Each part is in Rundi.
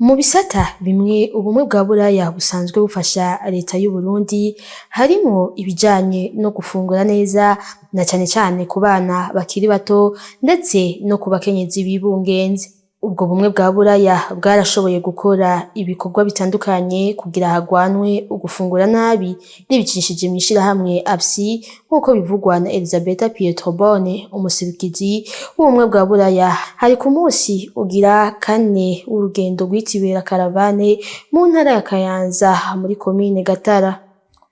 Mu bisata bimwe ubumwe bwa Buraya busanzwe bufasha leta y'u Burundi harimo ibijanye no gufungura neza na cane cane ku bana bakiri bato ndetse no ku bakenyezi bibungenze. Ubwo bumwe bwa Buraya bwarashoboye gukora ibikorwa bitandukanye kugira hagwanwe ugufungura nabi n'ibicishije mw'ishirahamwe APSI nk'uko bivugwa na Elisabetta Pietrobone, umuserukizi w'ubumwe bwa Buraya. Hari ku munsi ugira kane w'urugendo rwitiriwe Caravane mu ntara ya Kayanza muri komine Gatara.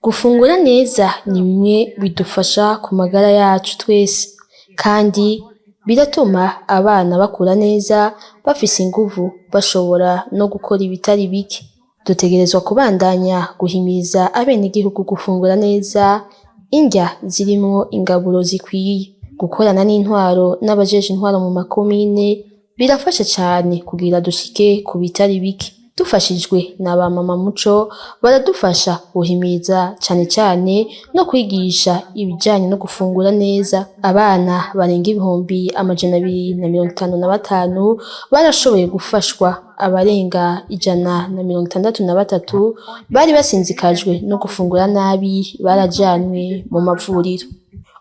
Gufungura neza ni bimwe bidufasha ku magara yacu twese, kandi biratuma abana bakura neza bafise inguvu, bashobora no gukora ibitari bike. Dutegerezwa kubandanya guhimiriza abenegihugu gufungura neza indya zirimwo ingaburo zikwiye. Gukorana n'intwaro n'abajeje intwaro mu makomine birafasha cane kugira dushike ku bitari bike. Dufashijwe na ba mama muco baradufasha guhimiriza cane cane no kwigisha ibijanye no gufungura neza. Abana barenga 255 barashoboye gufashwa, abarenga 163 bari basinzikajwe no gufungura nabi barajanwe mu mavuriro.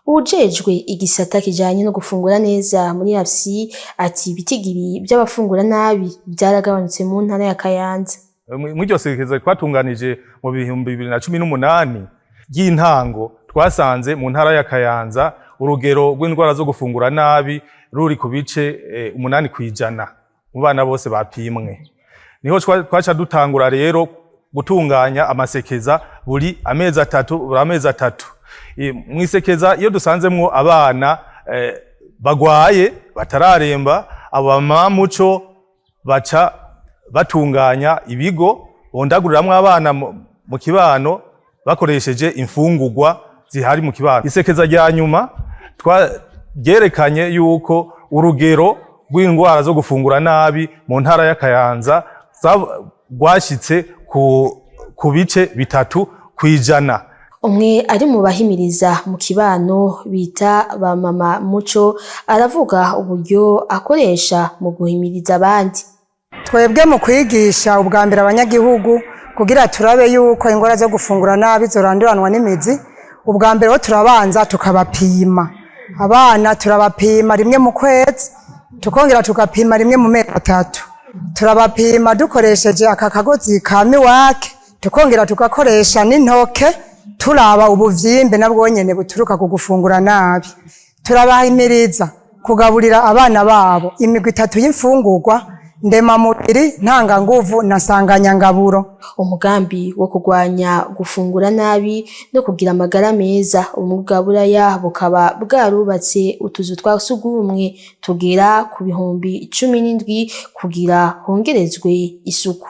Ujejwe igisata kijanye no gufungura neza muri APSI ati ibitigiri by'abafungura nabi byaragabanutse mu ntara ya Kayanza. Mw'iryo sekeza twatunganije mu 2018 y'intango, twasanze mu ntara ya Kayanza urugero rw'indwara zo gufungura nabi ruri ku bice 8% mu bana bose bapimwe. Niho twaca dutangura rero gutunganya amasekeza buri amezi atatu. Mwisekeza iyo dusanzemwo abana bagwaye batararemba, abamama muco baca batunganya ibigo bondaguriramwo abana mu kibano bakoresheje imfungurwa zihari mu kibano. Isekeza rya nyuma twagerekanye yuko urugero rw'indwara zo gufungura nabi mu ntara ya Kayanza rwashitse ku bice 3%. Umwe ari mu bahimiriza mu kibano bita ba mama muco aravuga uburyo akoresha mu guhimiriza abandi. Twebwe mu kwigisha ubwa mbere abanyagihugu kugira turabe yuko ingwara zo gufungura nabi zoranduranwa n'imizi, ubwa mbere ho turabanza tukabapima. Abana turabapima rimwe mu kwezi, tukongera tukapima rimwe mu mezi 3. Turabapima dukoresheje aka kagozi ka miwake, tukongera tugakoresha n'intoke turaba ubuvyimbe nabwo nyene buturuka ku gufungura nabi. Turabahimiriza kugaburira abana babo imigwi 3 y'imfungurwa: ndemamubiri, ntanganguvu na nsanganyangaburo. Umugambi wo kurwanya gufungura nabi no kugira amagara meza ubumwe bwa Buraya bukaba bwarubatse utuzu twa sugumwe tugera ku 17,000 kugira hongerezwe isuku.